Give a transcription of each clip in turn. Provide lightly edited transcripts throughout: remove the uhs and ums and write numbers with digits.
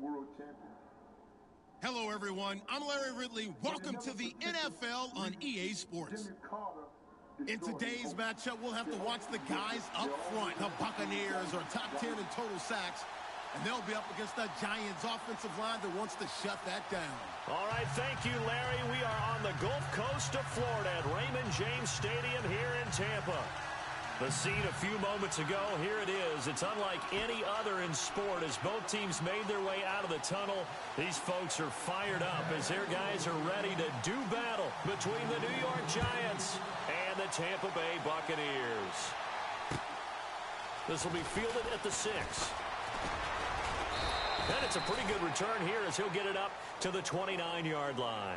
world champion. Hello, everyone. I'm Larry Ridley. Welcome to the NFL on EA Sports. In today's matchup, we'll have to watch the guys up front. The Buccaneers are top 10 in total sacks, and they'll be up against the Giants' offensive line that wants to shut that down. All right, thank you, Larry. We are on the Gulf Coast of Florida at Raymond James Stadium here in Tampa. The scene a few moments ago, here it is. It's unlike any other in sport as both teams made their way out of the tunnel. These folks are fired up as their guys are ready to do battle between the New York Giants and the Tampa Bay Buccaneers. This will be fielded at the 6. And it's a pretty good return here as he'll get it up to the 29-yard line.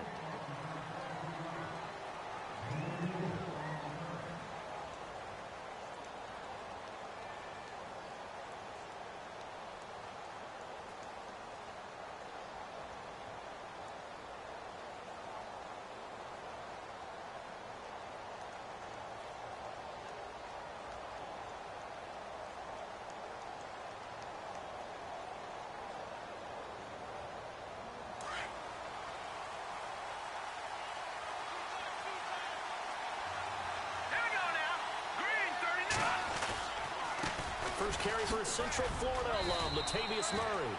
First carry for a Central Florida alum, Latavius Murray.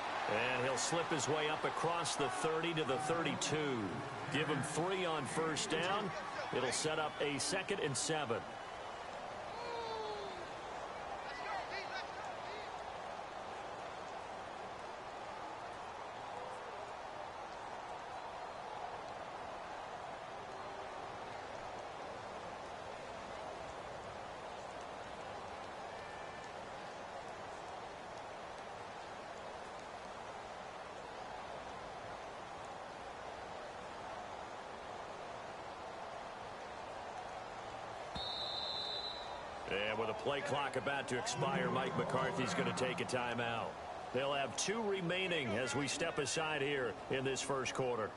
And he'll slip his way up across the 30 to the 32. Give him 3 on first down. It'll set up a 2nd and 7. And with a play clock about to expire, Mike McCarthy's going to take a timeout. They'll have 2 remaining as we step aside here in this first quarter.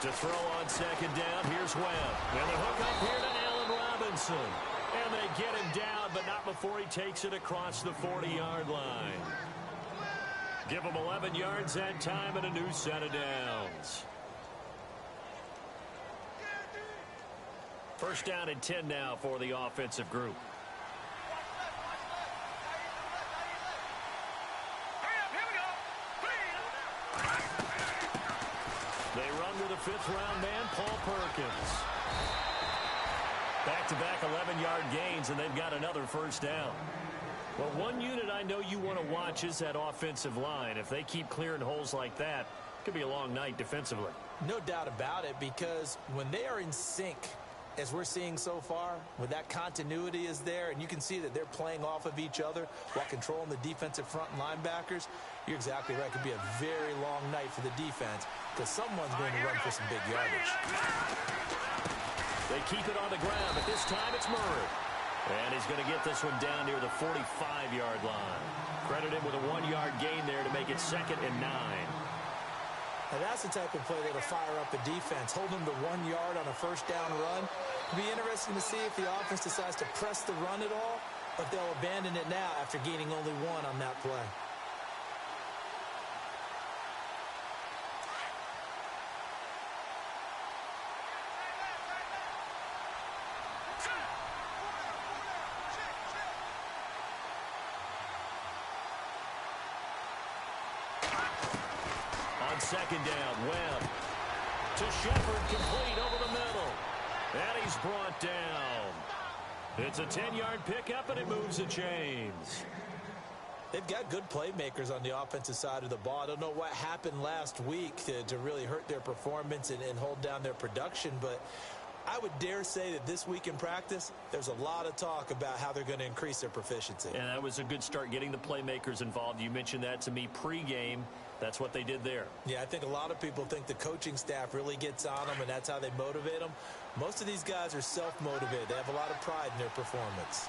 To throw on 2nd down, here's Webb. And the hook up here to Allen Robinson. And they get him down, but not before he takes it across the 40-yard line. Give him 11 yards that time and a new set of downs. First down and 10 now for the offensive group. They run with a 5th-round man, Paul Perkins. Back-to-back 11-yard gains, and they've got another first down. Well, one unit I know you want to watch is that offensive line. If they keep clearing holes like that, it could be a long night defensively. No doubt about it, because when they are in sync, as we're seeing so far, when that continuity is there, and you can see that they're playing off of each other while controlling the defensive front linebackers, you're exactly right. It could be a very long night for the defense because someone's going to run for some big yardage. They keep it on the ground, but this time it's Murray. And he's going to get this one down near the 45-yard line. Credit him with a 1-yard gain there to make it 2nd and 9. Now that's the type of play that'll fire up the defense. Hold them to 1 yard on a first down run. It'll be interesting to see if the offense decides to press the run at all, or if they'll abandon it now after gaining only 1 on that play. On 2nd down, Webb to Shepard, complete over the middle. And he's brought down. It's a 10-yard pickup, and it moves the chains. They've got good playmakers on the offensive side of the ball. I don't know what happened last week to really hurt their performance and hold down their production, but I would dare say that this week in practice, there's a lot of talk about how they're going to increase their proficiency. And that was a good start getting the playmakers involved. You mentioned that to me pregame. That's what they did there. Yeah, I think a lot of people think the coaching staff really gets on them, and that's how they motivate them. Most of these guys are self-motivated. They have a lot of pride in their performance.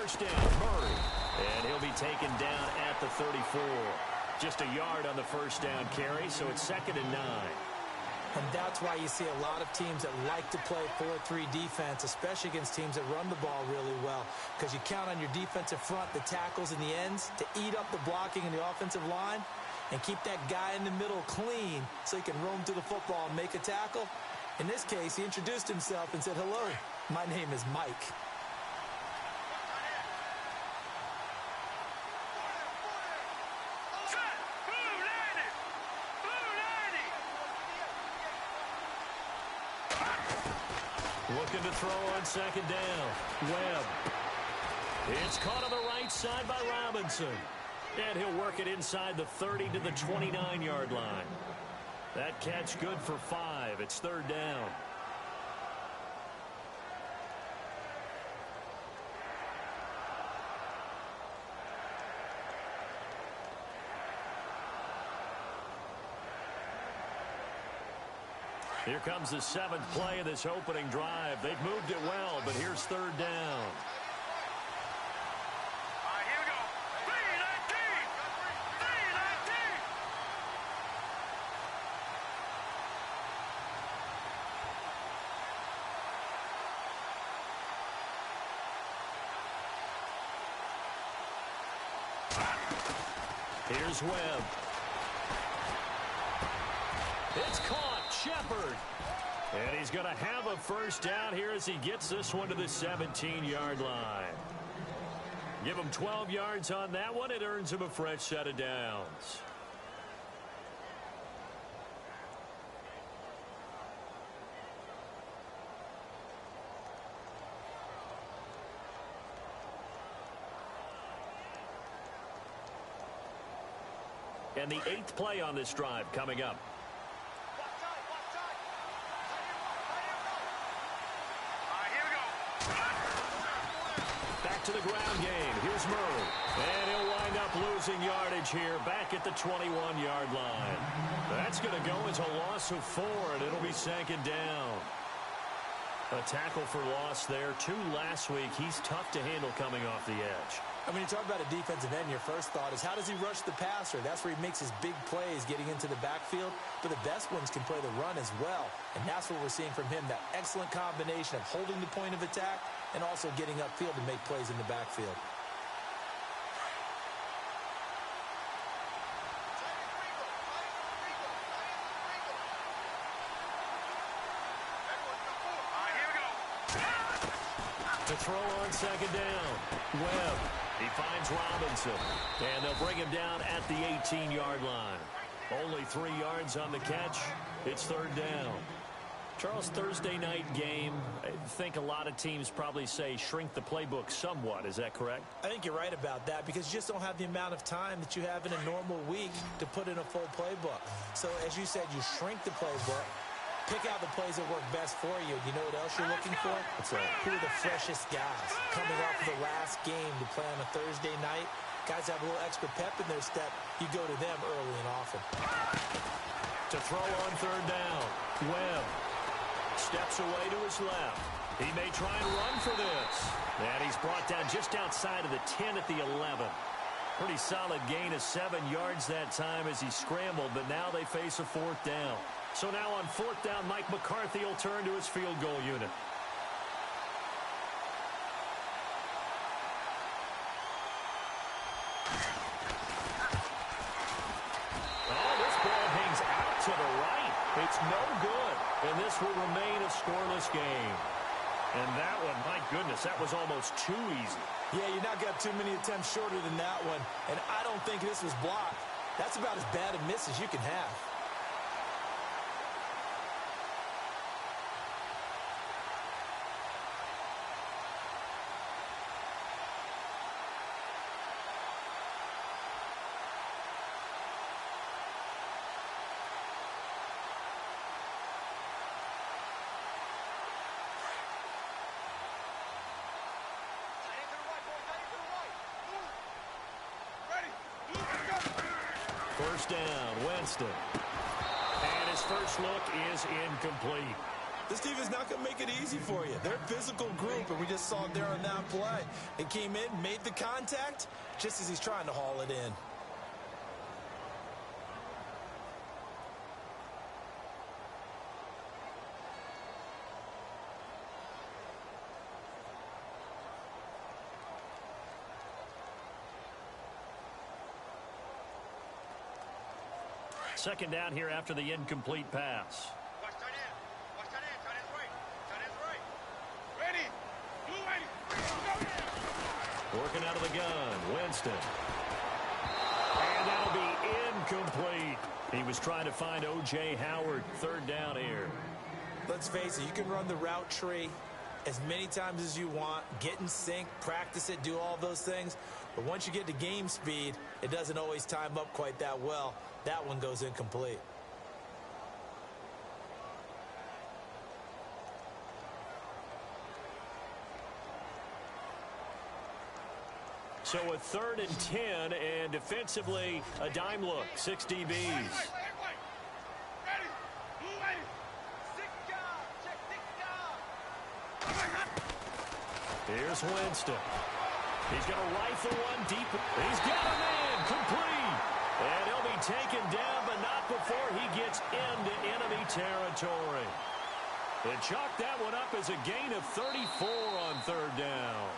first down. Murray. And he'll be taken down at the 34. Just a yard on the first down carry, so it's 2nd and 9. And that's why you see a lot of teams that like to play 4-3 defense, especially against teams that run the ball really well, because you count on your defensive front, the tackles and the ends, to eat up the blocking in the offensive line and keep that guy in the middle clean so he can roam to the football and make a tackle. In this case, he introduced himself and said, "Hello, my name is Mike." Looking to throw on 2nd down. Webb. It's caught on the right side by Robinson. And he'll work it inside the 30 to the 29-yard line. That catch good for 5. It's 3rd down. Here comes the 7th play of this opening drive. They've moved it well, but here's 3rd down. Here we go. 3-19. 3-19. Here's Webb. It's caught. Shepard. And he's going to have a first down here as he gets this one to the 17-yard line. Give him 12 yards on that one. It earns him a fresh set of downs. And the 8th play on this drive coming up. To the ground game. Here's Murray. And he'll wind up losing yardage here back at the 21-yard line. That's going to go as a loss of 4, and it'll be 2nd down. A tackle for loss there. 2 last week. He's tough to handle coming off the edge. I mean, you talk about a defensive end, your first thought is, how does he rush the passer? That's where he makes his big plays getting into the backfield. But the best ones can play the run as well. And that's what we're seeing from him, that excellent combination of holding the point of attack and also getting upfield to make plays in the backfield. To throw on 2nd down. Webb. He finds Robinson. And they'll bring him down at the 18-yard line. Only 3 yards on the catch. It's 3rd down. Charles, Thursday night game, I think a lot of teams probably say shrink the playbook somewhat. Is that correct? I think you're right about that because you just don't have the amount of time that you have in a normal week to put in a full playbook. So, as you said, you shrink the playbook. Pick out the plays that work best for you. You know what else you're looking for? Who are the freshest guys coming off of the last game to play on a Thursday night? Guys have a little extra pep in their step. You go to them early and often. To throw on 3rd down. Webb steps away to his left. He may try and run for this. And he's brought down just outside of the 10 at the 11. Pretty solid gain of 7 yards that time as he scrambled, but now they face a 4th down. So now on 4th down, Mike McCarthy will turn to his field goal unit. Oh, this ball hangs out to the right. It's no good, and this will remain a scoreless game. And that one, my goodness, that was almost too easy. Yeah, you not got too many attempts shorter than that one, and I don't think this was blocked. That's about as bad a miss as you can have. First down, Winston. And his first look is incomplete. This team is not going to make it easy for you. They're a physical group, and we just saw it there on that play. It came in, made the contact, just as he's trying to haul it in. Second down here after the incomplete pass. Watch tight end. Watch tight end. Tight end's right. Tight end's right. Ready. Blue ready. Working out of the gun. Winston. And that'll be incomplete. He was trying to find O.J. Howard. Third down here. Let's face it, you can run the route tree as many times as you want, get in sync, practice it, do all those things. But once you get to game speed, it doesn't always time up quite that well. That one goes incomplete. So a 3rd and 10, and defensively, a dime look. 6 DBs. Ready. Blue ready. Six down. Check 6 down. Here's Winston. He's going to rifle one deep. He's got a man complete. And he'll be taken down, but not before he gets into enemy territory. They chalked that one up as a gain of 34 on 3rd down.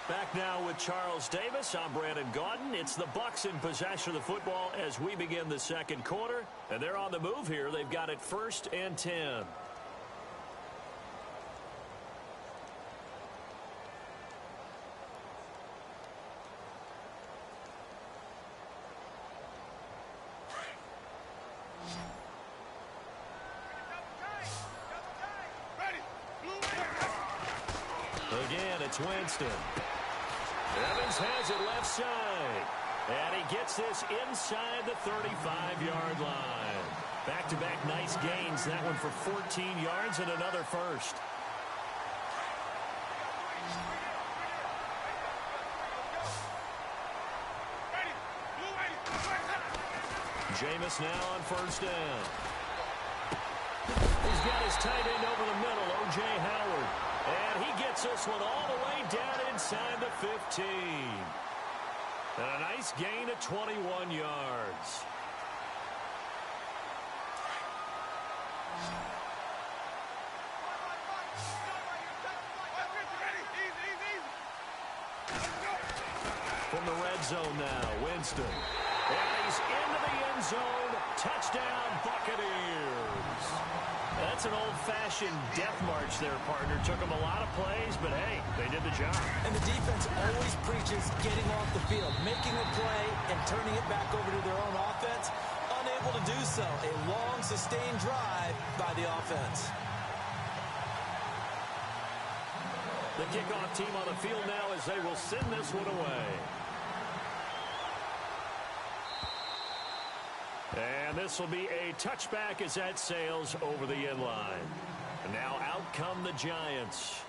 Back now with Charles Davis. I'm Brandon Gaudin. It's the Bucs in possession of the football as we begin the second quarter. And they're on the move here. They've got it 1st and 10. Ready. Blue ready. Again, it's Winston. Evans has it left side. And he gets this inside the 35-yard line. Back-to-back nice gains. That one for 14 yards and another first. Ready. Blue ready. Jameis now on 1st down. He's got his tight end over the middle, O.J. Howard. And he gets this one all the way down inside the 15. And a nice gain of 21 yards. From the red zone now, Winston. And he's into the end zone. Touchdown, Buccaneers. That's an old-fashioned death march there, partner. Took them a lot of plays, but hey, they did the job. And the defense always preaches getting off the field, making a play and turning it back over to their own offense. Unable to do so. A long, sustained drive by the offense. The kickoff team on the field now as they will send this one away. And this will be a touchback as that sails over the end line. And now out come the Giants.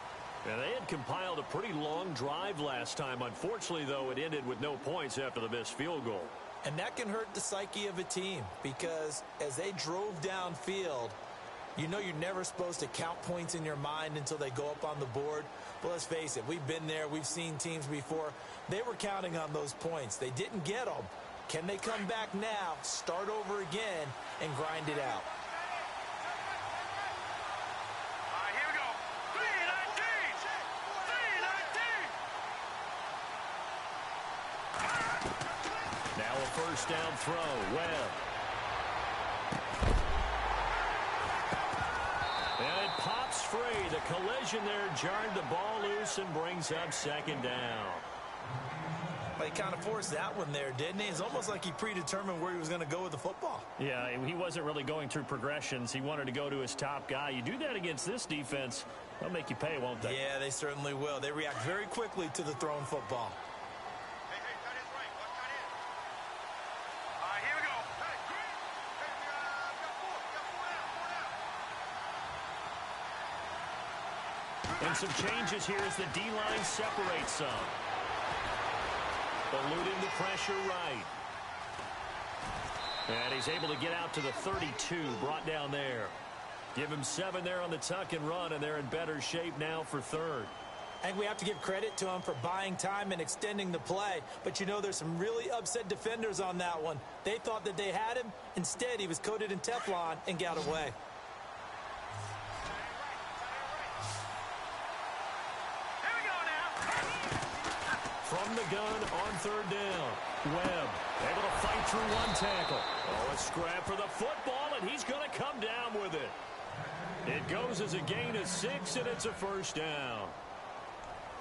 And they had compiled a pretty long drive last time. Unfortunately, though, it ended with no points after the missed field goal. And that can hurt the psyche of a team because as they drove downfield, you know you're never supposed to count points in your mind until they go up on the board. But let's face it, we've been there. We've seen teams before. They were counting on those points. They didn't get them. Can they come back now, start over again, and grind it out? All right, here we go. 3-19. Now a first down throw. Webb. And it pops free. The collision there jarred the ball loose and brings up 2nd down. He kind of forced that one there, didn't he? It's almost like he predetermined where he was going to go with the football. Yeah, he wasn't really going through progressions. He wanted to go to his top guy. You do that against this defense, they'll make you pay, won't they? Yeah, they certainly will. They react very quickly to the thrown football. Hey, tight end's right. Watch tight end. All right, here we go. Hey, green. Hey, we got four. We got 4 now. 4 now. And some changes here as the D-line separates some. Eluding the pressure right. And he's able to get out to the 32, brought down there. Give him 7 there on the tuck and run, and they're in better shape now for third. I think we have to give credit to him for buying time and extending the play. But, you know, there's some really upset defenders on that one. They thought that they had him. Instead, he was coated in Teflon and got away. Here we go now. From the gun on third down. Webb able to fight through one tackle. Oh, a scrap for the football, and he's going to come down with it. It goes as a gain of 6, and it's a first down.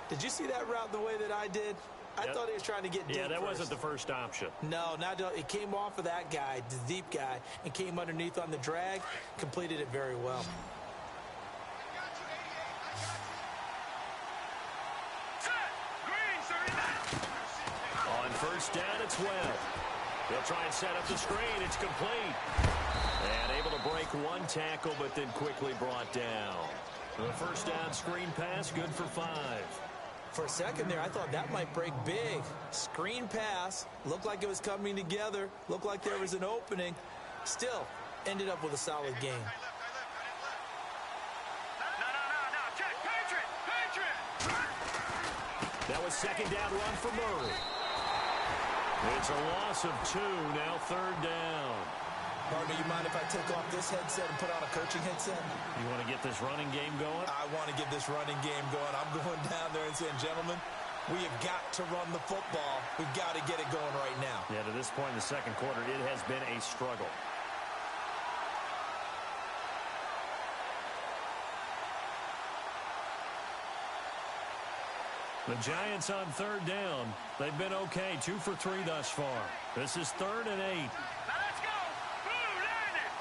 Did you see that route the way that I did? I thought he was trying to get deep. Yeah, that first. wasn't the first option. No, it came off of that guy, the deep guy, and came underneath on the drag. Completed it very well. On first down, it's Webb. He'll try and set up the screen. It's complete. And able to break one tackle, but then quickly brought down. The first down screen pass, good for 5. For a second there, I thought that might break big. Screen pass, looked like it was coming together, looked like there was an opening. Still, ended up with a solid game. No. Check. Patriot. That was second down run for Murray. It's a loss of 2, now third down. Pardon me, you mind if I take off this headset and put on a coaching headset? You want to get this running game going? I want to get this running game going. I'm going down there and saying, gentlemen, we have got to run the football. We've got to get it going right now. Yeah, to this point in the second quarter, it has been a struggle. The Giants on third down. They've been okay, 2 for 3 thus far. This is 3rd and 8. Now let's go. Blue, line it.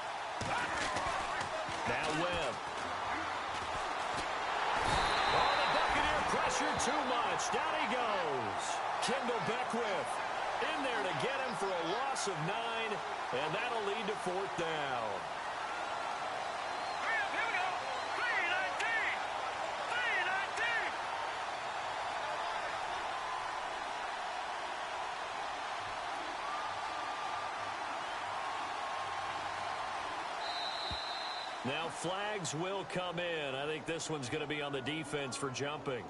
Now Webb. Oh, the Buccaneer pressure too much. Down he goes. Kendall Beckwith in there to get him for a loss of 9, and that'll lead to 4th down. Here we go. 3-19. Now flags will come in. I think this one's going to be on the defense for jumping.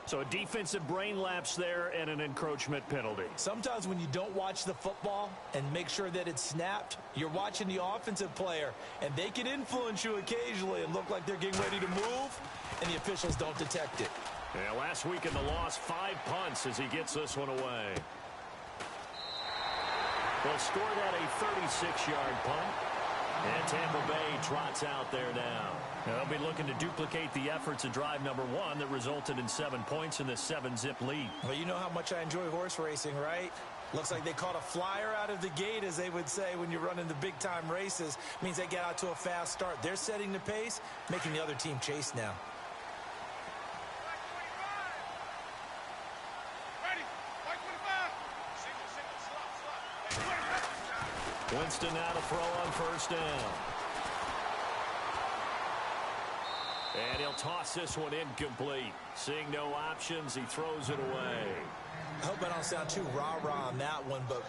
So a defensive brain lapse there and an encroachment penalty. Sometimes when you don't watch the football and make sure that it's snapped, you're watching the offensive player, and they can influence you occasionally and look like they're getting ready to move, and the officials don't detect it. Yeah, last week in the loss, 5 punts as he gets this one away. They'll score that a 36-yard punt. And Tampa Bay trots out there now. They'll be looking to duplicate the efforts of drive number 1 that resulted in 7 points in the 7-zip lead. Well, you know how much I enjoy horse racing, right? Looks like they caught a flyer out of the gate, as they would say when you're running the big-time races. Means they get out to a fast start. They're setting the pace, making the other team chase now. Ready. White 25. Single, slot. Winston now to throw on first down. And he'll toss this one incomplete. Seeing no options, he throws it away. I hope I don't sound too rah-rah on that one, but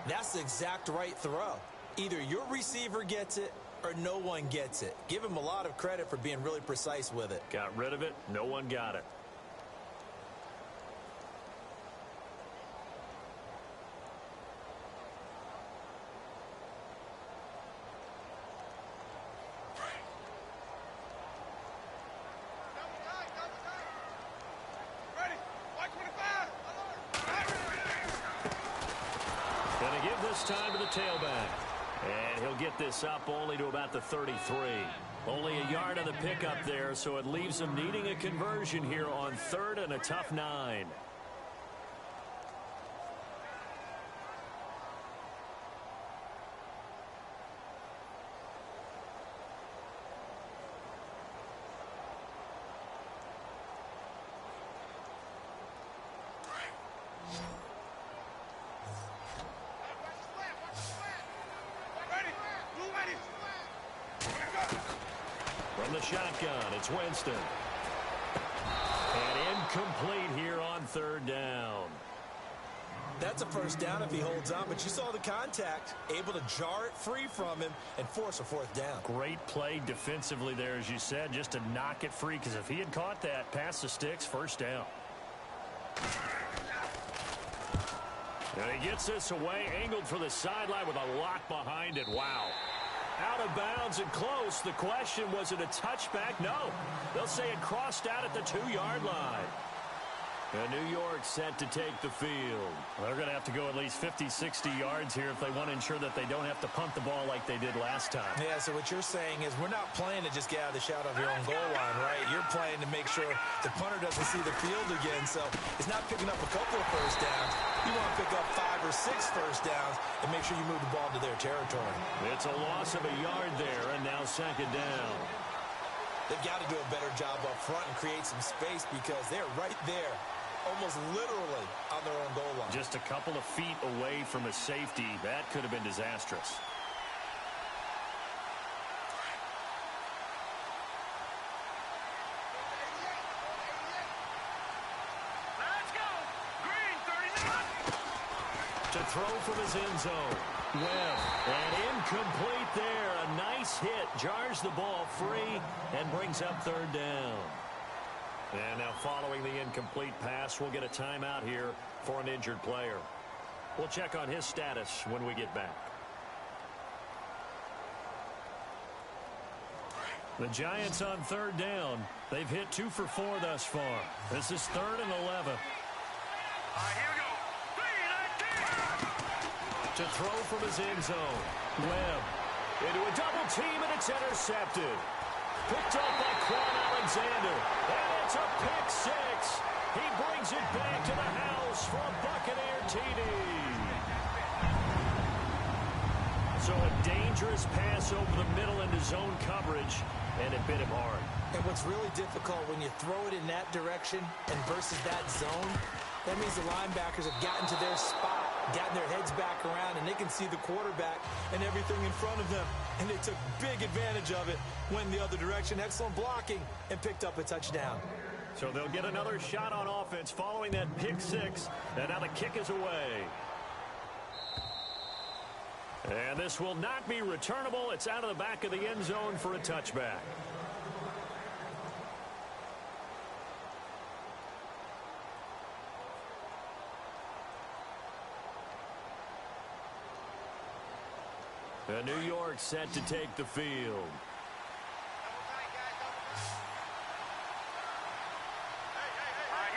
that's the exact right throw. Either your receiver gets it or no one gets it. Give him a lot of credit for being really precise with it. Got rid of it. No one got it. Time to the tailback. And he'll get this up only to about the 33. Only a yard on the pickup there, so it leaves him needing a conversion here on 3rd and a tough 9. From the shotgun, it's Winston. And incomplete here on 3rd down. That's a first down if he holds on, but you saw the contact, able to jar it free from him and force a fourth down. Great play defensively there, as you said, just to knock it free, because if he had caught that, pass the sticks, first down. And he gets this away, angled for the sideline with a lot behind it. Wow. Out of bounds and close. The question, was it a touchback? No. They'll say it crossed out at the 2-yard line. And New York set to take the field. They're going to have to go at least 50, 60 yards here if they want to ensure that they don't have to punt the ball like they did last time. Yeah, so what you're saying is we're not playing to just get out of the shadow of your own goal line, right? You're playing to make sure the punter doesn't see the field again. So it's not picking up a couple of first downs. You want to pick up 5 or 6 first downs and make sure you move the ball to their territory. It's a loss of a yard there, and now second down. They've got to do a better job up front and create some space because they're right there, almost literally on their own goal line. Just a couple of feet away from a safety. That could have been disastrous. Let's go! Green, 39! To throw from his end zone. Webb, and incomplete there. A nice hit. Jars the ball free and brings up third down. And now following the incomplete pass, we'll get a timeout here for an injured player. We'll check on his status when we get back. The Giants on third down. They've hit 2 for 4 thus far. This is 3rd and 11. Here we go. To throw from his end zone. Webb into a double team, and it's intercepted. Picked up by Quan Alexander. And it's a pick 6. He brings it back to the house for a Buccaneer TD. So a dangerous pass over the middle into zone coverage, and it bit him hard. And what's really difficult when you throw it in that direction and versus that zone, that means the linebackers have gotten to their spot, gotten their heads back around, and they can see the quarterback and everything in front of them. And they took big advantage of it, went the other direction, excellent blocking, and picked up a touchdown. So they'll get another shot on offense following that pick 6, and now the kick is away. And this will not be returnable. It's out of the back of the end zone for a touchback. And New York set to take the field. Here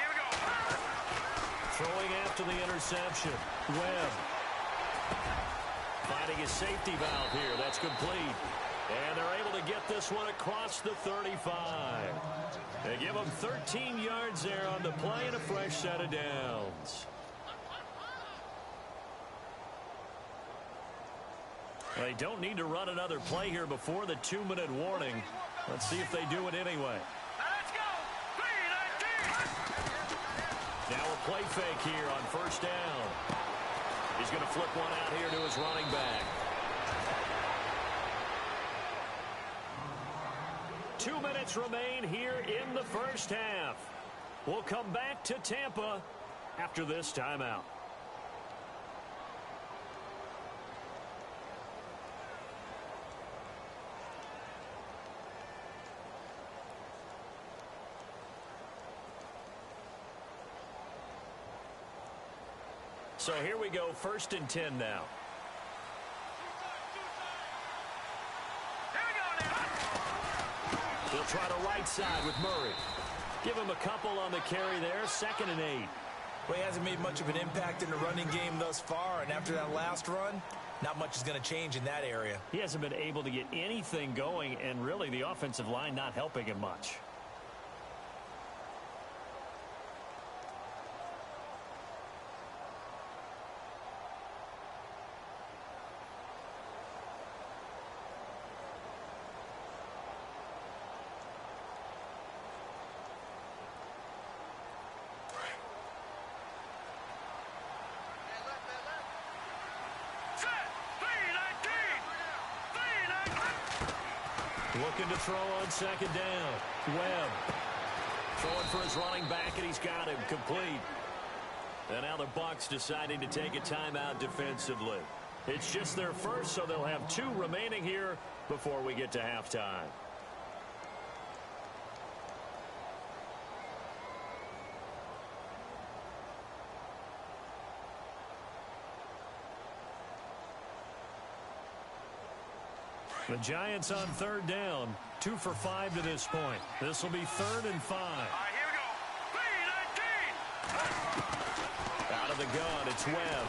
we go. Throwing after the interception. Webb. Finding his safety valve here. That's complete. And they're able to get this one across the 35. They give him 13 yards there on the play and a fresh set of downs. They don't need to run another play here before the 2-minute warning. Let's see if they do it anyway. Let's go. 3-19. Now a play fake here on first down. He's going to flip one out here to his running back. 2 minutes remain here in the first half. We'll come back to Tampa after this timeout. So here we go, 1st and 10 now. Here we go now. He'll try the right side with Murray. Give him a couple on the carry there, 2nd and 8. Well, he hasn't made much of an impact in the running game thus far, and after that last run, not much is going to change in that area. He hasn't been able to get anything going, and really the offensive line not helping him much. Looking to throw on 2nd down. Webb throwing for his running back, and he's got him complete. And now the Bucs deciding to take a timeout defensively. It's just their first, so they'll have 2 remaining here before we get to halftime. The Giants on 3rd down. 2 for 5 to this point. This will be 3rd and 5. All right, here we go. B-19. Out of the gun, it's Webb.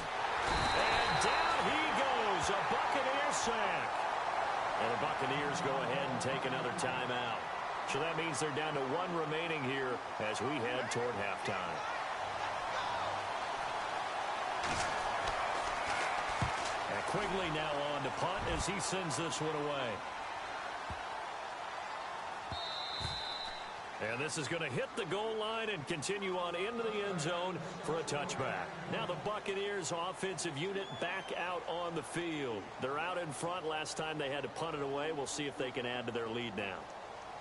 And down he goes. A Buccaneer sack. And the Buccaneers go ahead and take another timeout. So that means they're down to 1 remaining here as we head toward halftime. And Quigley now on to punt as he sends this one away. And this is going to hit the goal line and continue on into the end zone for a touchback. Now the Buccaneers offensive unit back out on the field. They're out in front. Last time they had to punt it away. We'll see if they can add to their lead now.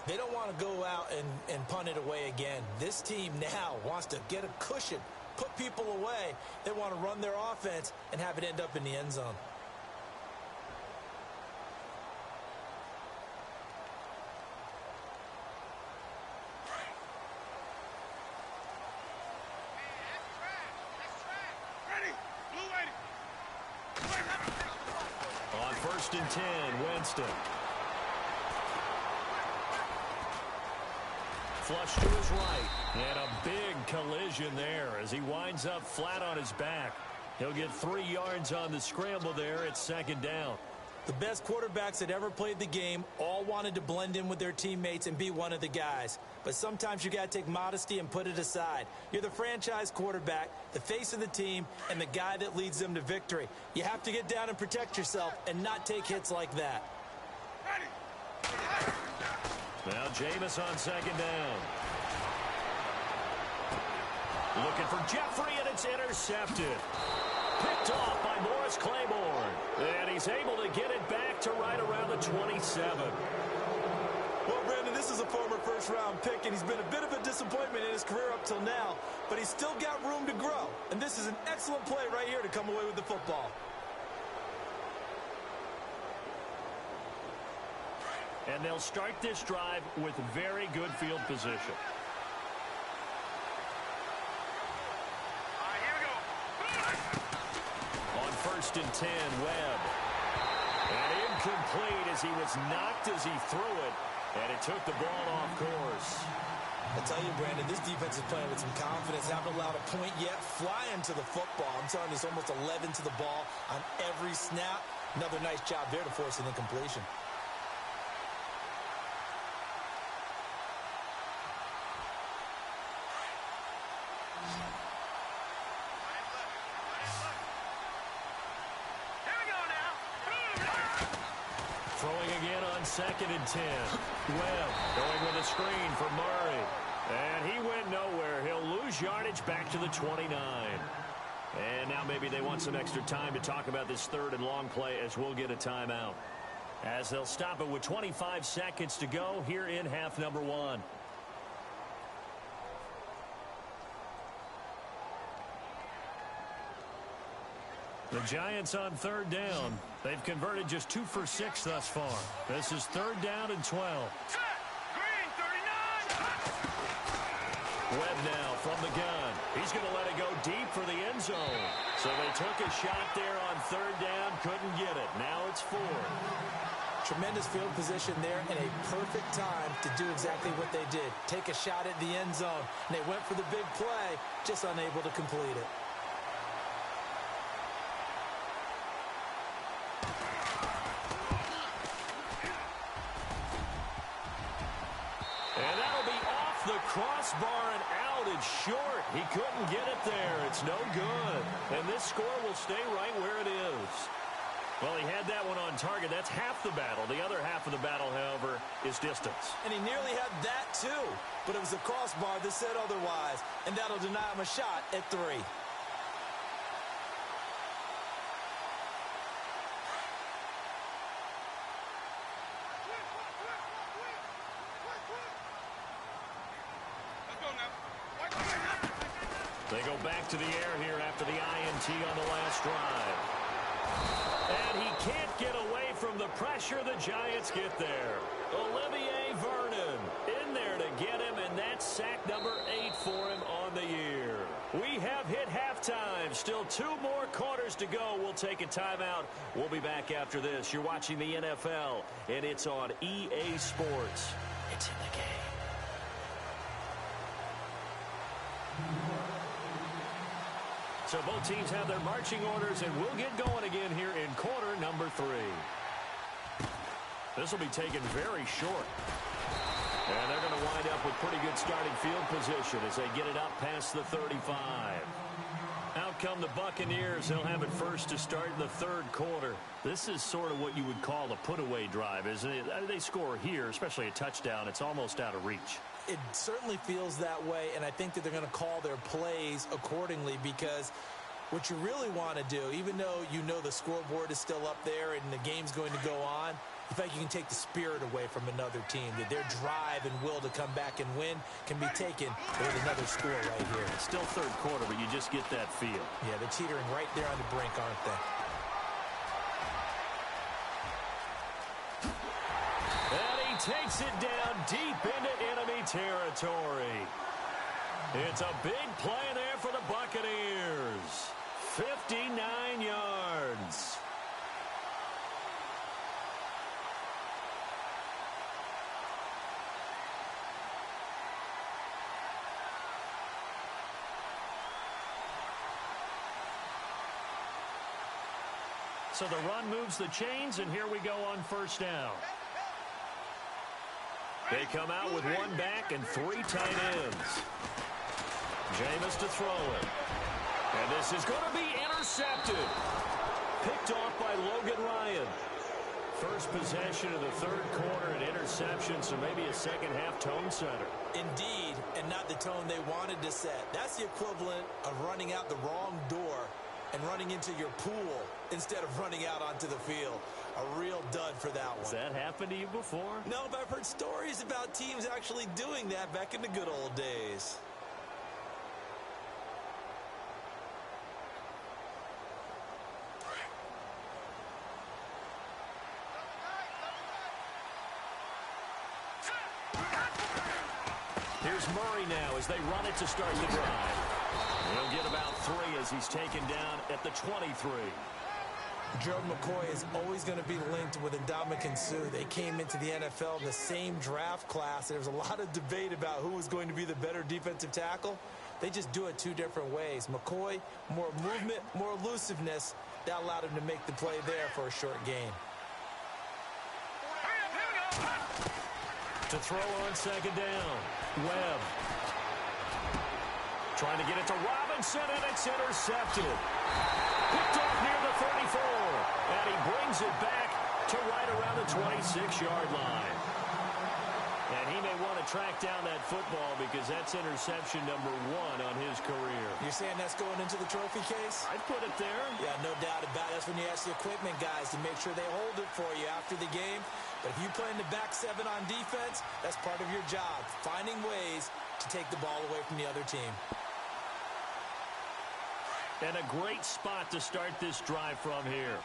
They don't want to go out and punt it away again. This team now wants to get a cushion, put people away. They want to run their offense and have it end up in the end zone. On 1st and 10, Winston. Flush to his right. And a big collision there as he winds up flat on his back. He'll get 3 yards on the scramble there. It's 2nd down. The best quarterbacks that ever played the game all wanted to blend in with their teammates and be one of the guys. But sometimes you got to take modesty and put it aside. You're the franchise quarterback, the face of the team, and the guy that leads them to victory. You have to get down and protect yourself and not take hits like that. Now Jameis on 2nd down. Looking for Jeffrey, and it's intercepted. Picked off by Morris Claiborne. And he's able to get it back to right around the 27. Well, Brandon, this is a former first-round pick, and he's been a bit of a disappointment in his career up till now. But he's still got room to grow. And this is an excellent play right here to come away with the football. And they'll start this drive with very good field position. All right, here we go. On 1st and 10, Webb. And incomplete as he was knocked as he threw it. And it took the ball off course. I tell you, Brandon, this defense is playing with some confidence. Haven't allowed a point yet. Flying to the football. I'm telling you, it's almost 11 to the ball on every snap. Another nice job there to force an incompletion. Throwing again on 2nd and 10. Webb going with a screen for Murray. And he went nowhere. He'll lose yardage back to the 29. And now maybe they want some extra time to talk about this 3rd and long play as we'll get a timeout. As they'll stop it with 25 seconds to go here in half number 1. The Giants on 3rd down. They've converted just 2 for 6 thus far. This is 3rd down and 12. Green, 39. Webb now from the gun. He's going to let it go deep for the end zone. So they took a shot there on 3rd down, couldn't get it. Now it's 4th. Tremendous field position there and a perfect time to do exactly what they did. Take a shot at the end zone. And they went for the big play, just unable to complete it. And that'll be off the crossbar and out. It's short. He couldn't get it there. It's no good. And this score will stay right where it is. Well, he had that one on target. That's half the battle. The other half of the battle, however, is distance. And he nearly had that, too. But it was the crossbar that said otherwise. And that'll deny him a shot at 3. They go go back to the air here after the INT on the last drive. And he can't get away from the pressure. The Giants get there. Olivier Vernon in there to get him, and that's sack number 8 for him on the year. We have hit halftime. Still 2 more quarters to go. We'll take a timeout. We'll be back after this. You're watching the NFL, and it's on EA Sports. It's in the game. So both teams have their marching orders, and we'll get going again here in quarter number 3. This will be taken very short. And they're going to wind up with pretty good starting field position as they get it up past the 35. Out come the Buccaneers. They'll have it first to start in the 3rd quarter. This is sort of what you would call a put-away drive, isn't it? They score here, especially a touchdown. It's almost out of reach. It certainly feels that way, and I think that they're going to call their plays accordingly, because what you really want to do, even though you know the scoreboard is still up there and the game's going to go on, in fact, you can take the spirit away from another team. That their drive and will to come back and win can be taken with another score right here. It's still 3rd quarter, but you just get that feel. Yeah, they're teetering right there on the brink, aren't they? And he takes it down deep into enemy territory. It's a big play there for the Buccaneers. 59 yards. So the run moves the chains, and here we go on 1st down. They come out with 1 back and 3 tight ends. Jameis to throw it. And this is going to be intercepted. Picked off by Logan Ryan. First possession of the 3rd quarter, an interception, so maybe a second-half tone setter. Indeed, and not the tone they wanted to set. That's the equivalent of running out the wrong door and running into your pool instead of running out onto the field. A real dud for that one. Has that happened to you before? No, but I've heard stories about teams actually doing that back in the good old days. Here's Murray now as they run it to start the drive. He'll get about 3 as he's taken down at the 23. Gerald McCoy is always going to be linked with Ndamukong Suh. They came into the NFL in the same draft class. There was a lot of debate about who was going to be the better defensive tackle. They just do it 2 different ways. McCoy, more movement, more elusiveness. That allowed him to make the play there for a short gain. To throw on 2nd down. Webb. Trying to get it to Robinson, and it's intercepted. Picked off near the 34. And he brings it back to right around the 26-yard line. And he may want to track down that football because that's interception number 1 on his career. You're saying that's going into the trophy case? I'd put it there. Yeah, no doubt about it. That's when you ask the equipment guys to make sure they hold it for you after the game. But if you play in the back 7 on defense, that's part of your job, finding ways to take the ball away from the other team. And a great spot to start this drive from here.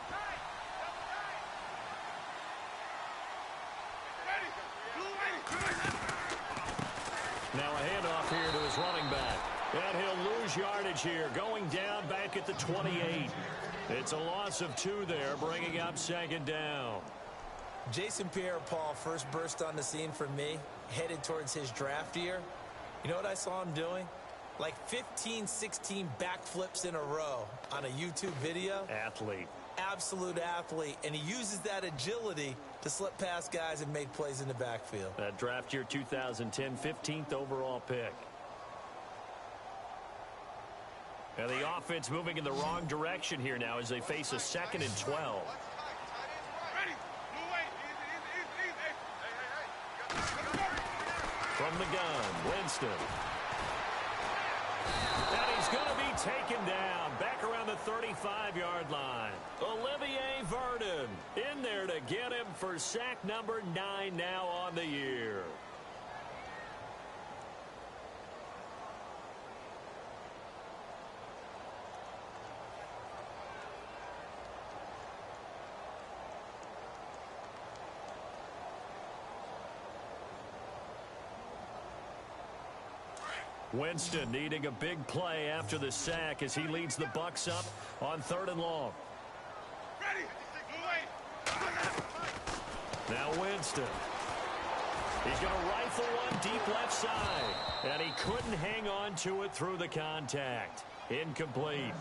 Now a handoff here to his running back. And he'll lose yardage here, going down back at the 28. It's a loss of 2 there, bringing up 2nd down. Jason Pierre-Paul first burst on the scene for me, headed towards his draft year. You know what I saw him doing? Like 15, 16 backflips in a row on a YouTube video. Athlete. Absolute athlete. And he uses that agility to slip past guys and make plays in the backfield. That draft year 2010, 15th overall pick. And the offense moving in the wrong direction here now as they face a 2nd and 12. From the gun, Winston. And he's going to be taken down back around the 35-yard line. Olivier Vernon in there to get him for sack number 9 now on the year. Winston needing a big play after the sack as he leads the Bucs up on 3rd and long. Ready. Now Winston. He's going to rifle one deep left side. And he couldn't hang on to it through the contact. Incomplete.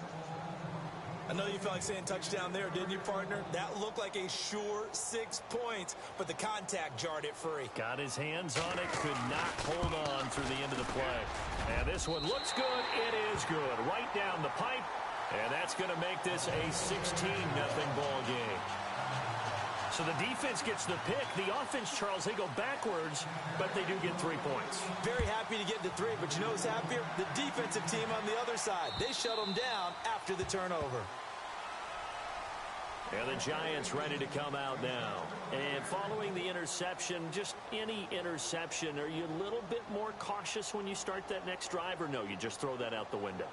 I know you felt like saying touchdown there, didn't you, partner? That looked like a sure 6 points, but the contact jarred it free. Got his hands on it, could not hold on through the end of the play. And this one looks good. It is good. Right down the pipe. And that's going to make this a 16-0 ball game. So the defense gets the pick. The offense, Charles, they go backwards, but they do get 3 points. Very happy to get to 3, but you know who's happier? The defensive team on the other side. They shut them down after the turnover. And the Giants ready to come out now. And following the interception, just any interception, are you a little bit more cautious when you start that next drive, or no, you just throw that out the window?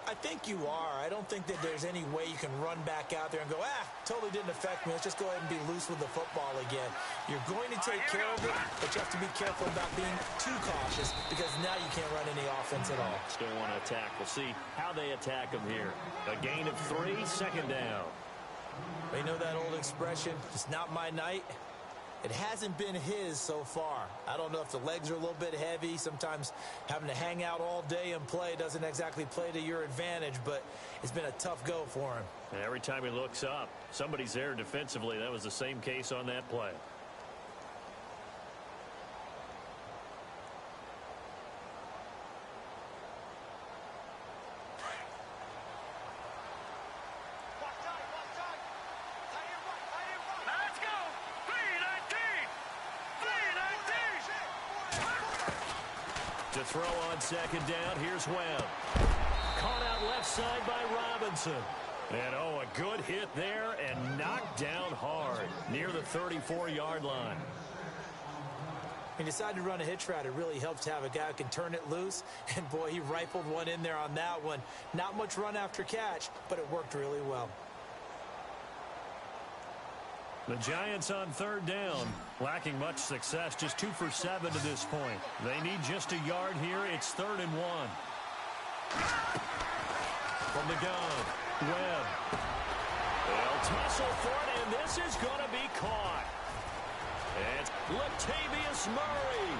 I think you are. I don't think that there's any way you can run back out there and go, totally didn't affect me. Let's just go ahead and be loose with the football again. You're going to take care of it, but you have to be careful about being too cautious because now you can't run any offense at all. Still want to attack. We'll see how they attack them here. A gain of 3, 2nd down. You know that old expression, it's not my night? It hasn't been his so far. I don't know if the legs are a little bit heavy. Sometimes having to hang out all day and play doesn't exactly play to your advantage, but it's been a tough go for him. And every time he looks up, somebody's there defensively. That was the same case on that play. To throw on 2nd down, here's Webb. Caught out left side by Robinson. And oh, a good hit there and knocked down hard near the 34-yard line. He decided to run a hitch route. It really helps to have a guy who can turn it loose. And boy, he rifled one in there on that one. Not much run after catch, but it worked really well. The Giants on 3rd down, lacking much success, just 2 for 7 to this point. They need just a yard here. It's 3rd and 1. From the gun, Webb. They'll tussle for it, and this is going to be caught. It's Latavius Murray.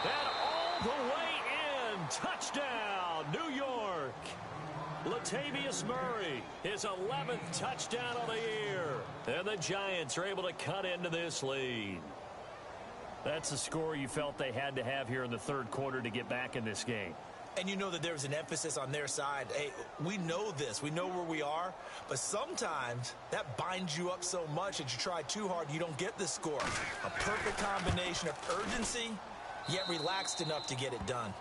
And all the way in. Touchdown, New York. Latavius Murray, his 11th touchdown of the year. And the Giants are able to cut into this lead. That's the score you felt they had to have here in the 3rd quarter to get back in this game. And you know that there's an emphasis on their side. Hey, we know this. We know where we are. But sometimes that binds you up so much that you try too hard, you don't get the score. A perfect combination of urgency, yet relaxed enough to get it done.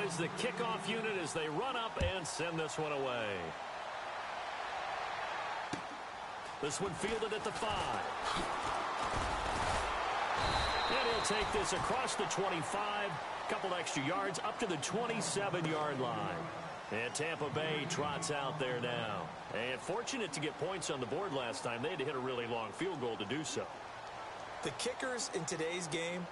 Is the kickoff unit as they run up and send this one away. This one fielded at the 5. And he'll take this across the 25, couple extra yards up to the 27-yard line. And Tampa Bay trots out there now. And fortunate to get points on the board last time. They had to hit a really long field goal to do so. The kickers in today's game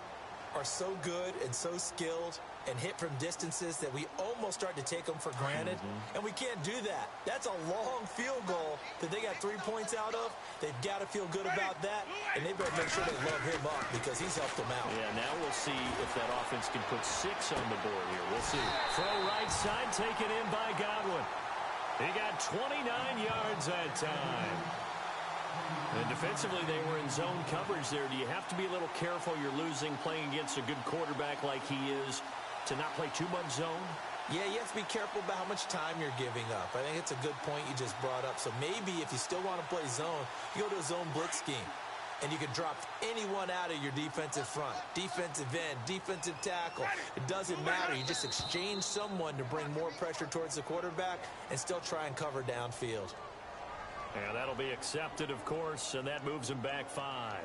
are so good and so skilled and hit from distances that we almost start to take them for granted. And we can't do that. That's a long field goal that they got 3 points out of. They've got to feel good about that, and they better make sure they love him up because he's helped them out. Yeah, now we'll see if that offense can put 6 on the board here. We'll see. Throw right side, taken in by Godwin. He got 29 yards that time. And defensively, they were in zone coverage there. Do you have to be a little careful? You're losing, playing against a good quarterback like he is, to not play too much zone? Yeah, you have to be careful about how much time you're giving up. I think it's a good point you just brought up. So maybe if you still want to play zone, you go to a zone blitz scheme. And you can drop anyone out of your defensive front. Defensive end, defensive tackle. It doesn't matter. You just exchange someone to bring more pressure towards the quarterback and still try and cover downfield. And that'll be accepted, of course, and that moves him back 5.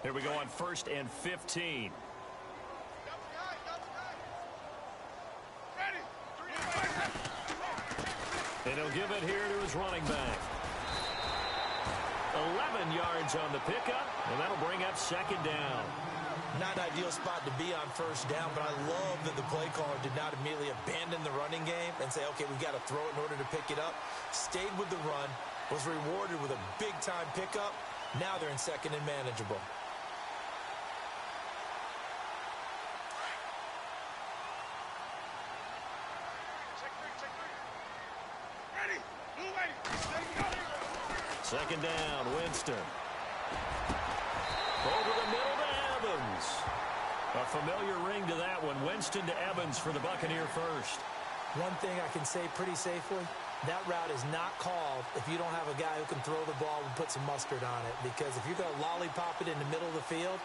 Here we go on 1st and 15. And he'll give it here to his running back. 11 yards on the pickup, and that'll bring up 2nd down. Not an ideal spot to be on 1st down, but I love that the play caller did not immediately abandon the running game and say, okay, we've got to throw it in order to pick it up. Stayed with the run, was rewarded with a big-time pickup. Now they're in 2nd and manageable. Second down, Winston. Over the middle to Evans. A familiar ring to that one. Winston to Evans for the Buccaneer first. One thing I can say pretty safely, that route is not called if you don't have a guy who can throw the ball and put some mustard on it. Because if you're going to lollipop it in the middle of the field,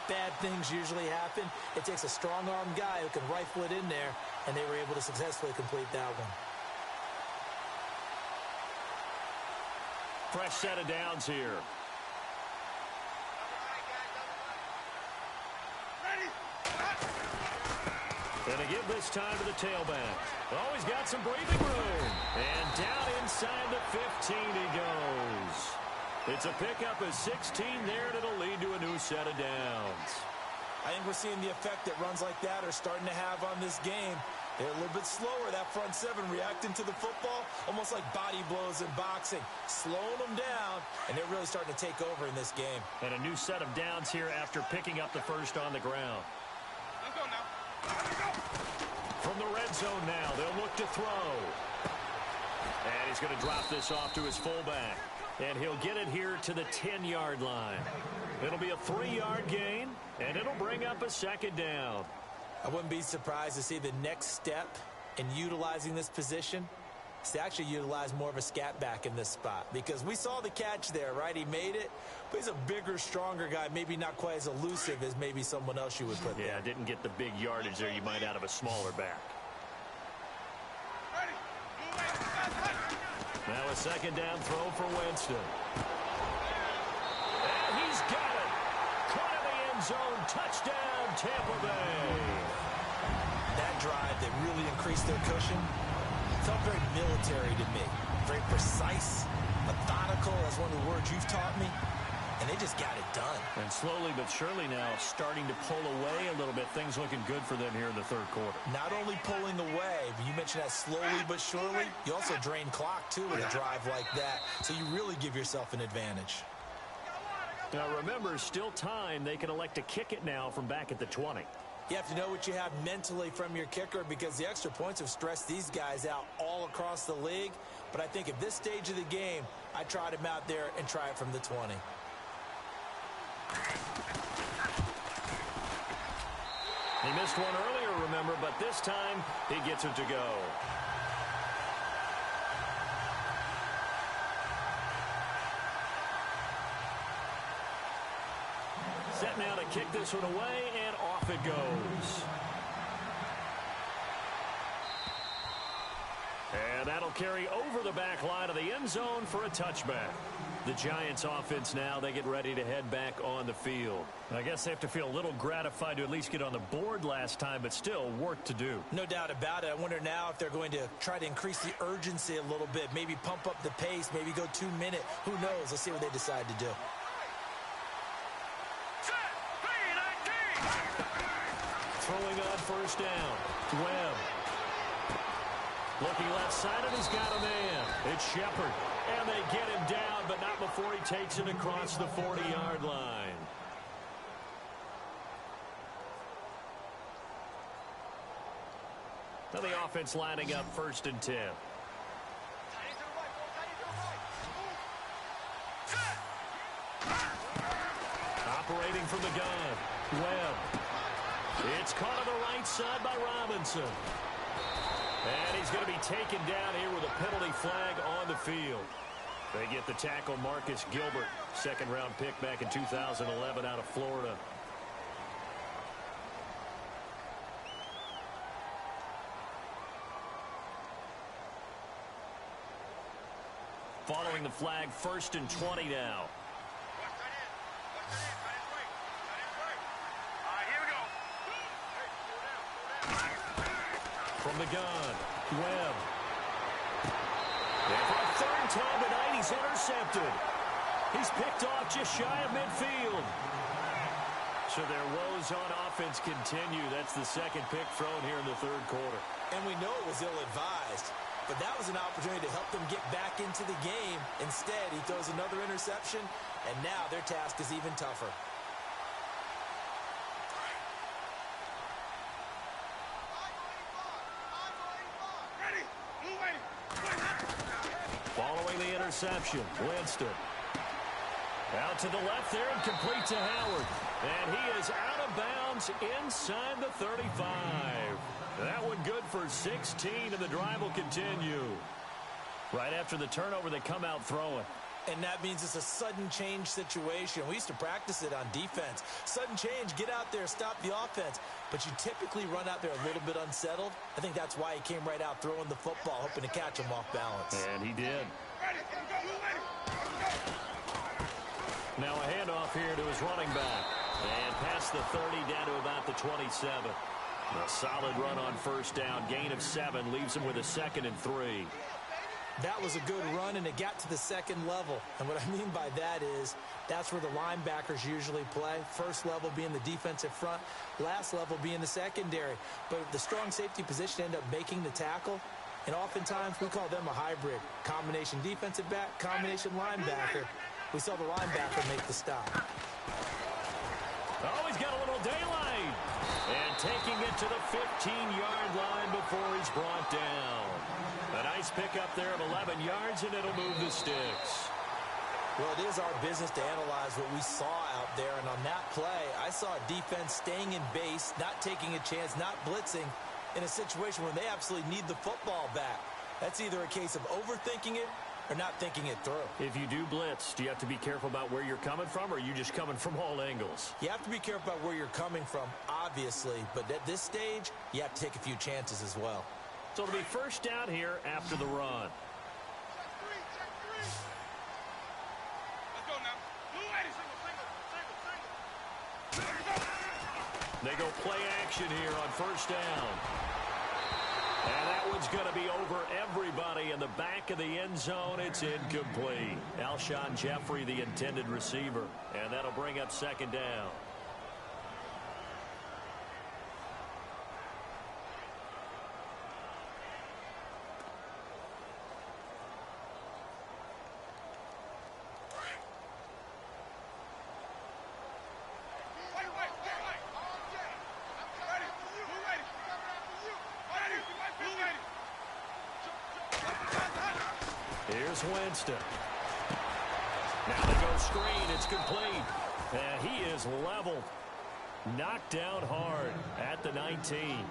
bad things usually happen. It takes a strong-armed guy who can rifle it in there, and they were able to successfully complete that one. Fresh set of downs here. And a give this time to the tailback. Oh, he's got some breathing room. And down inside the 15 he goes. It's a pickup of 16 there, and it'll lead to a new set of downs. I think we're seeing the effect that runs like that are starting to have on this game. They're a little bit slower, that front seven, reacting to the football, almost like body blows in boxing, slowing them down, and they're really starting to take over in this game. And a new set of downs here after picking up the first on the ground. Let's go now. From the red zone now, they'll look to throw. And he's going to drop this off to his fullback. And he'll get it here to the 10-yard line. It'll be a 3-yard gain, and it'll bring up a 2nd down. I wouldn't be surprised to see the next step in utilizing this position is to actually utilize more of a scat back in this spot. Because we saw the catch there, right? He made it, but he's a bigger, stronger guy, maybe not quite as elusive as maybe someone else you would put there. Yeah, didn't get the big yardage there you might out of a smaller back. Now a 2nd down throw for Winston. And he's got it. Caught in the end zone. Touchdown, Tampa Bay. That drive that really increased their cushion felt very military to me. Very precise, methodical. That's one of the words you've taught me. And they just got it done. And slowly but surely now starting to pull away a little bit. Things looking good for them here in the 3rd quarter. Not only pulling away, but you mentioned that slowly but surely. You also drain clock, too, with a drive like that. So you really give yourself an advantage. Now, remember, still time. They can elect to kick it now from back at the 20. You have to know what you have mentally from your kicker because the extra points have stressed these guys out all across the league. But I think at this stage of the game, I tried him out there and try it from the 20. He missed one earlier, remember, but this time he gets it to go. Set now to kick this one away, and off it goes. And that'll carry over the back line of the end zone for a touchback. The Giants offense now, they get ready to head back on the field. I guess they have to feel a little gratified to at least get on the board last time, but still work to do. No doubt about it. I wonder now if they're going to try to increase the urgency a little bit, maybe pump up the pace, maybe go 2-minute. Who knows? Let's see what they decide to do. Throwing on 1st down. Webb. Looking left side, and he's got a man. It's Shepard. And they get him down, but not before he takes it across the 40-yard line. Now the offense lining up 1st and 10. Operating from the gun. Webb. It's caught on the right side by Robinson. And he's going to be taken down here with a penalty flag on the field. They get the tackle, Marcus Gilbert, 2nd-round pick back in 2011 out of Florida. Following the flag, 1st and 20 now. From the gun, Webb. And for a third time tonight, he's intercepted. He's picked off just shy of midfield. So their woes on offense continue. That's the second pick thrown here in the third quarter. And we know it was ill-advised, but that was an opportunity to help them get back into the game. Instead, he throws another interception, and now their task is even tougher. Following the interception, Winston. Out to the left there and complete to Howard. And he is out of bounds inside the 35. That one good for 16, and the drive will continue. Right after the turnover, they come out throwing. And that means it's a sudden change situation. We used to practice it on defense. Sudden change, get out there, stop the offense. But you typically run out there a little bit unsettled. I think that's why he came right out throwing the football, hoping to catch him off balance. And he did. Now a handoff here to his running back. And past the 30 down to about the 27. A solid run on first down. Gain of 7 leaves him with a 2nd and 3. That was a good run, and it got to the second level. And what I mean by that is that's where the linebackers usually play. First level being the defensive front, last level being the secondary. But the strong safety position ended up making the tackle. And oftentimes we call them a hybrid. Combination defensive back, combination linebacker. We saw the linebacker make the stop. Oh, he's got a little daylight. And taking it to the 15-yard line before he's brought down. A nice pickup there of 11 yards, and it'll move the sticks. Well, it is our business to analyze what we saw out there. And on that play, I saw a defense staying in base, not taking a chance, not blitzing in a situation where they absolutely need the football back. That's either a case of overthinking it or not thinking it through. If you do blitz, do you have to be careful about where you're coming from, or are you just coming from all angles? You have to be careful about where you're coming from, obviously. But at this stage, you have to take a few chances as well. So it'll be first down here after the run. Check three. Let's go now. Single. They go play action here on first down. And that one's going to be over everybody in the back of the end zone. It's incomplete. Alshon Jeffrey, the intended receiver. And that'll bring up second down. Here's Winston. Now they go screen. It's complete. And he is leveled. Knocked down hard at the 19.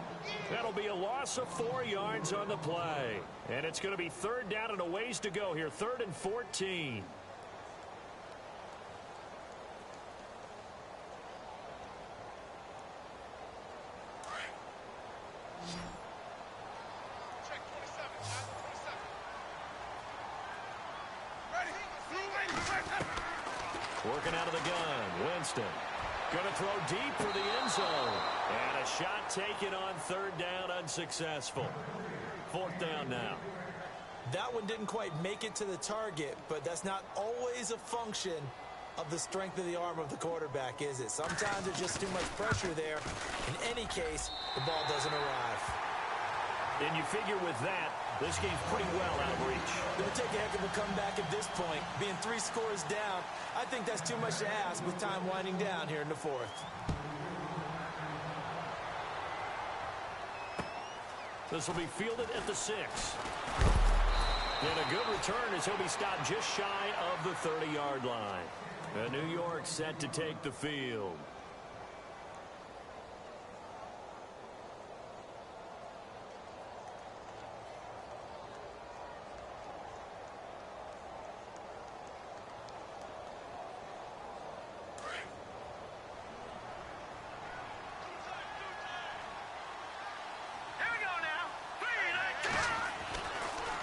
That'll be a loss of 4 yards on the play. And it's going to be third down and a ways to go here. 3rd and 14. Working out of the gun, Winston. Going to throw deep for the end zone. And a shot taken on third down, unsuccessful. 4th down now. That one didn't quite make it to the target, but that's not always a function of the strength of the arm of the quarterback, is it? Sometimes there's just too much pressure there. In any case, the ball doesn't arrive. And you figure with that, this game's pretty well out of reach. Going to take a heck of a comeback at this point. Being 3 scores down, I think that's too much to ask with time winding down here in the 4th. This will be fielded at the 6. And a good return as he'll be stopped just shy of the 30-yard line. And New York set to take the field.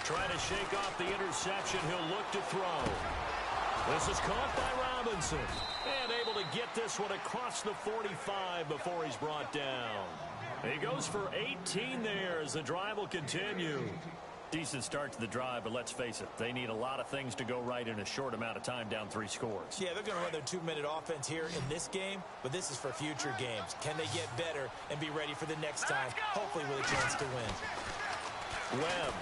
Trying to shake off the interception. He'll look to throw. This is caught by Robinson. And able to get this one across the 45 before he's brought down. He goes for 18 there as the drive will continue. Decent start to the drive, but let's face it, they need a lot of things to go right in a short amount of time, down 3 scores. Yeah, they're going to run their 2-minute offense here in this game, but this is for future games. Can they get better and be ready for the next time, hopefully with a chance to win? Webb.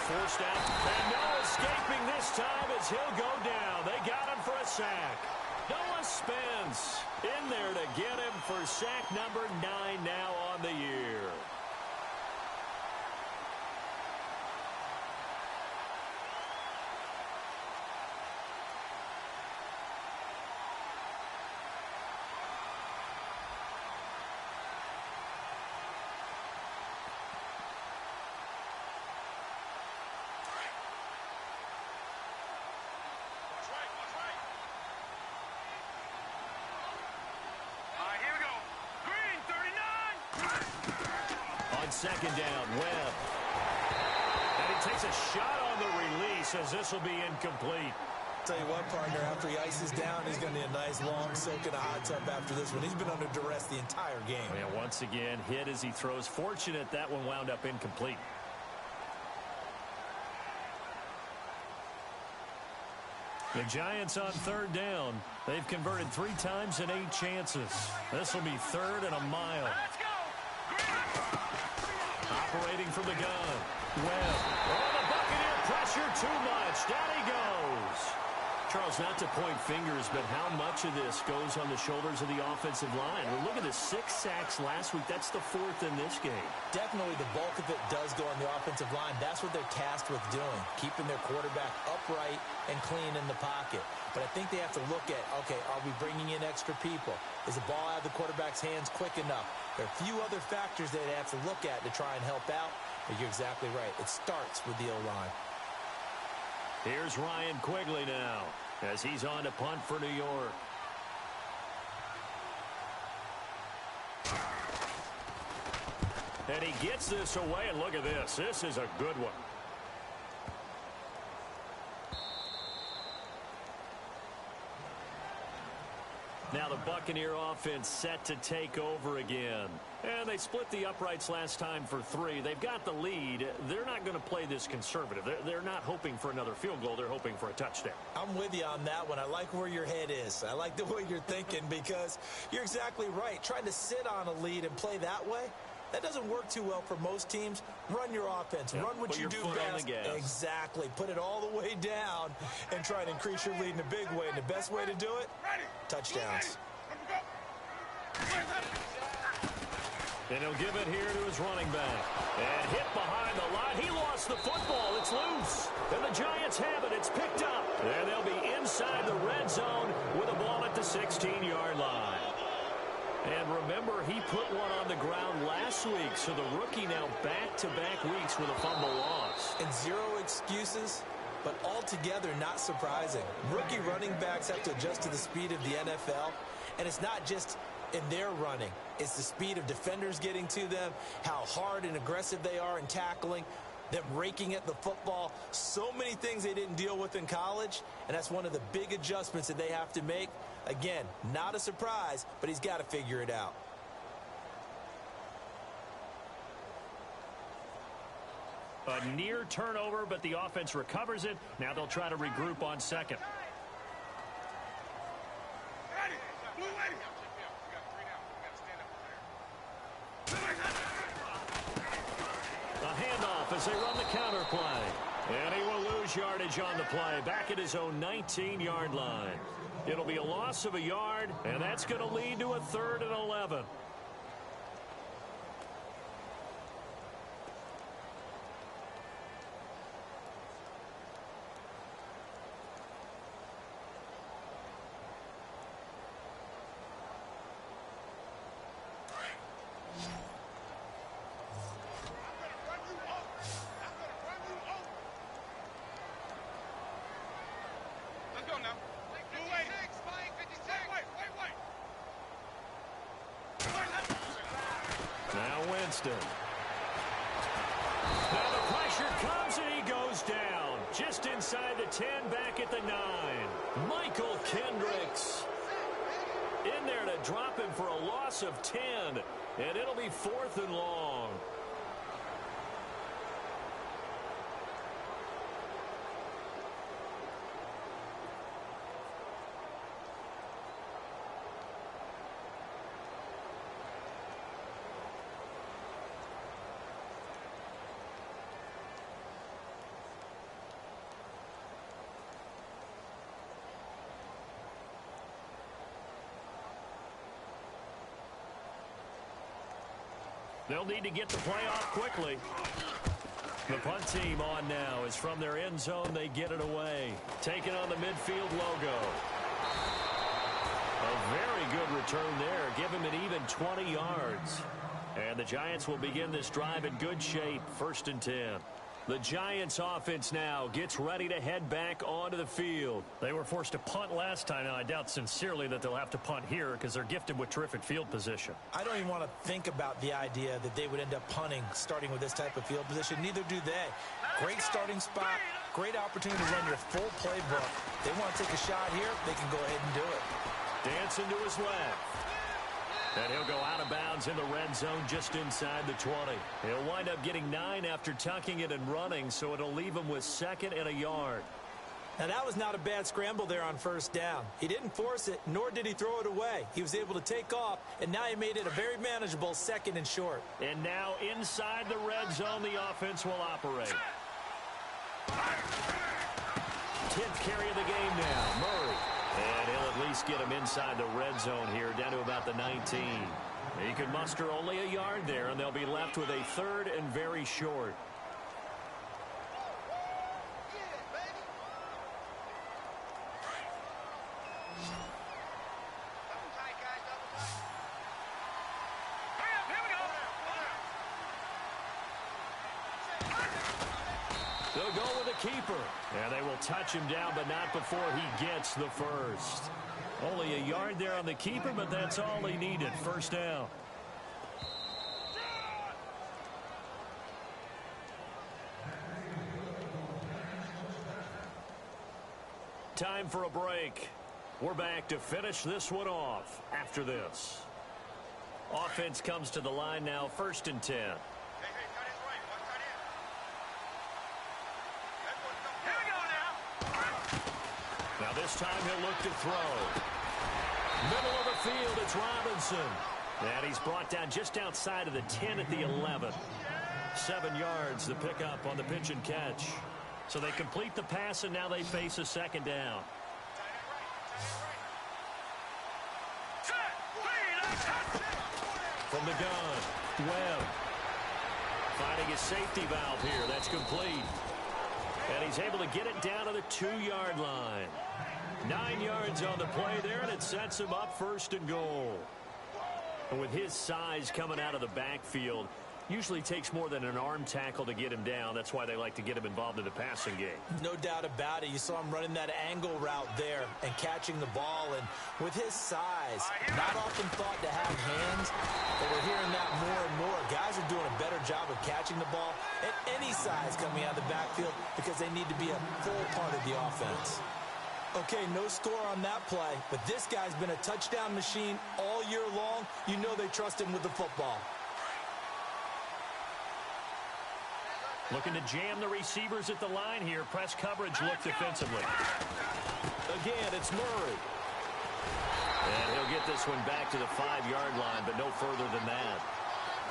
Forced out, and no escaping this time as he'll go down. They got him for a sack. Noah Spence in there to get him for sack number 9 now on the year. Second down, Webb. And he takes a shot on the release as this will be incomplete. Tell you what, partner, after he ices down, he's going to need a nice long soak in a hot tub after this one. He's been under duress the entire game. And once again, hit as he throws. Fortunate that one wound up incomplete. The Giants on 3rd down. They've converted 3 times in 8 chances. This will be 3rd and a mile. Operating from the gun. Webb. Oh, the Buccaneer pressure too much. Down he goes. Charles, not to point fingers, but how much of this goes on the shoulders of the offensive line? Well, look at the 6 sacks last week. That's the 4th in this game. Definitely the bulk of it does go on the offensive line. That's what they're tasked with doing, keeping their quarterback upright and clean in the pocket. But I think they have to look at, okay, are we bringing in extra people? Is the ball out of the quarterback's hands quick enough? There are a few other factors they have to look at to try and help out. But you're exactly right. It starts with the O-line. Here's Ryan Quigley now as he's on to punt for New York. And he gets this away, and look at this. This is a good one. Now the Buccaneer offense set to take over again. And they split the uprights last time for 3. They've got the lead. They're not going to play this conservative. They're not hoping for another field goal. They're hoping for a touchdown. I'm with you on that one. I like where your head is. I like the way you're thinking because you're exactly right. Trying to sit on a lead and play that way, that doesn't work too well for most teams. Run your offense. Run what you do best. Exactly. Put it all the way down and try to increase your lead in a big way. And the best way to do it, touchdowns. And he'll give it here to his running back. And hit behind the line. He lost the football. It's loose. And the Giants have it. It's picked up. And they'll be inside the red zone with a ball at the 16-yard line. And remember, he put one on the ground last week. So the rookie now back-to-back weeks with a fumble loss. And 0 excuses, but altogether not surprising. Rookie running backs have to adjust to the speed of the NFL. And it's not just in their running. It's the speed of defenders getting to them, how hard and aggressive they are in tackling, them raking at the football. So many things they didn't deal with in college, and that's one of the big adjustments that they have to make. Again, not a surprise, but he's got to figure it out. A near turnover, but the offense recovers it. Now they'll try to regroup on 2nd. As they run the counter play. And he will lose yardage on the play. Back at his own 19-yard line. It'll be a loss of a yard, and that's going to lead to a 3rd and 11. Now the pressure comes and he goes down. Just inside the 10, back at the 9. Michael Kendricks in there to drop him for a loss of 10. And it'll be 4th and long. They'll need to get the play off quickly. The punt team on now is from their end zone. They get it away. Taking on the midfield logo. A very good return there. Give him an even 20 yards. And the Giants will begin this drive in good shape. 1st and 10. The Giants offense now gets ready to head back onto the field. They were forced to punt last time. Now, I doubt sincerely that they'll have to punt here because they're gifted with terrific field position. I don't even want to think about the idea that they would end up punting starting with this type of field position. Neither do they. Great starting spot. Great opportunity to run your full playbook. They want to take a shot here. They can go ahead and do it. Dancing to his left. And he'll go out of bounds in the red zone just inside the 20. He'll wind up getting 9 after tucking it and running, so it'll leave him with 2nd and a yard. Now, that was not a bad scramble there on 1st down. He didn't force it, nor did he throw it away. He was able to take off, and now he made it a very manageable 2nd and short. And now inside the red zone, the offense will operate. 10th carry of the game now, Murray. And he'll at least get him inside the red zone here, down to about the 19. He could muster only a yard there, and they'll be left with a 3rd and very short. They'll go with a keeper. And they will touch him down, but not before he gets the first. Only a yard there on the keeper, but that's all he needed. 1st down. Time for a break. We're back to finish this one off after this. Offense comes to the line now, 1st and 10. Now this time he'll look to throw. Middle of the field, it's Robinson. And he's brought down just outside of the 10 at the 11. 7 yards the pickup on the pitch and catch. So they complete the pass, and now they face a 2nd down. From the gun, Webb. Finding his safety valve here. That's complete. And he's able to get it down to the 2-yard line. 9 yards on the play there, and it sets him up 1st and goal. And with his size coming out of the backfield, usually takes more than an arm tackle to get him down. That's why they like to get him involved in the passing game. No doubt about it. You saw him running that angle route there and catching the ball. And with his size, not often thought to have hands, but we're hearing that more and more. Guys are doing a better job of catching the ball at any size coming out of the backfield because they need to be a full part of the offense. Okay, no score on that play, but this guy's been a touchdown machine all year long. You know they trust him with the football. Looking to jam the receivers at the line here. Press coverage look defensively. Again, it's Murray. And he'll get this one back to the 5-yard line, but no further than that.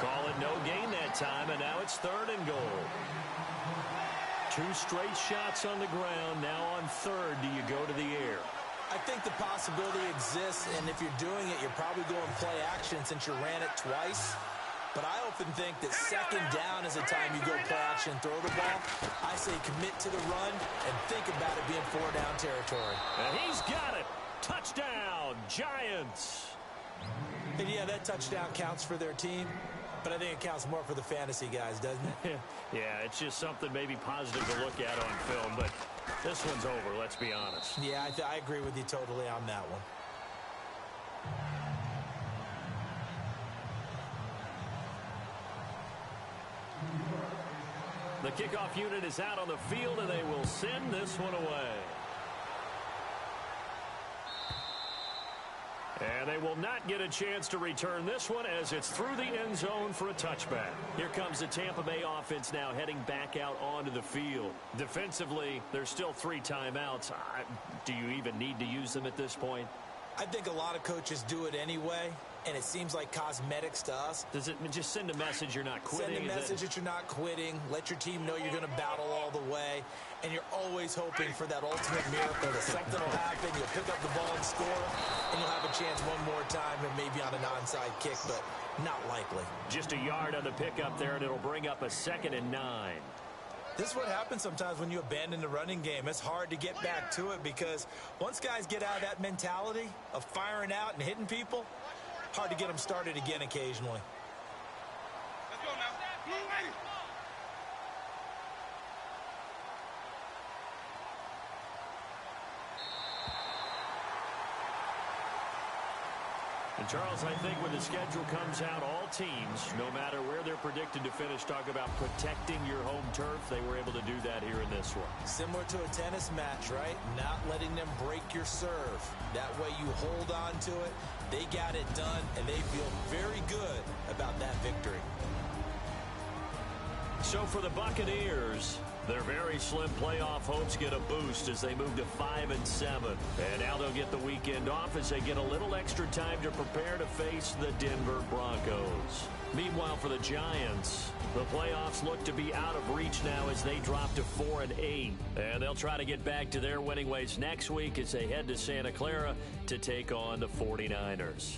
Call it no gain that time, and now it's 3rd and goal. 2 straight shots on the ground. Now on 3rd, do you go to the air? I think the possibility exists, and if you're doing it, you're probably going play action since you ran it twice. But I often think that 2nd down is the time you go play action, throw the ball. I say commit to the run and think about it being 4-down territory. And he's got it. Touchdown, Giants. And yeah, that touchdown counts for their team, but I think it counts more for the fantasy guys, doesn't it? Yeah, it's just something maybe positive to look at on film, but this one's over, let's be honest. Yeah, I agree with you totally on that one. The kickoff unit is out on the field, and they will send this one away. And they will not get a chance to return this one as it's through the end zone for a touchback. Here comes the Tampa Bay offense now heading back out onto the field. Defensively, there's still 3 timeouts. Do you even need to use them at this point? I think a lot of coaches do it anyway, and it seems like cosmetics to us. Does it just send a message you're not quitting? Send a message that you're not quitting. Let your team know you're going to battle all the way. And you're always hoping for that ultimate miracle that something will happen. You'll pick up the ball and score, and you'll have a chance one more time and maybe on an onside kick, but not likely. Just a yard on the pickup there, and it'll bring up a 2nd and 9. This is what happens sometimes when you abandon the running game. It's hard to get back to it because once guys get out of that mentality of firing out and hitting people, hard to get them started again occasionally. Let's go now. And Charles, I think when the schedule comes out, all teams, no matter where they're predicted to finish, talk about protecting your home turf. They were able to do that here in this one. Similar to a tennis match, right? Not letting them break your serve. That way you hold on to it. They got it done, and they feel very good about that victory. So for the Buccaneers, their very slim playoff hopes get a boost as they move to 5-7. And now they'll get the weekend off as they get a little extra time to prepare to face the Denver Broncos. Meanwhile, for the Giants, the playoffs look to be out of reach now as they drop to 4-8. And they'll try to get back to their winning ways next week as they head to Santa Clara to take on the 49ers.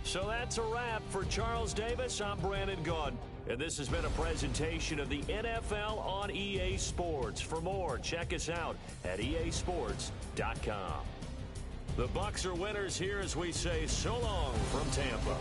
So that's a wrap for Charles Davis. I'm Brandon Gaudin, and this has been a presentation of the NFL on EA Sports. For more, check us out at easports.com. The Bucs are winners here as we say so long from Tampa.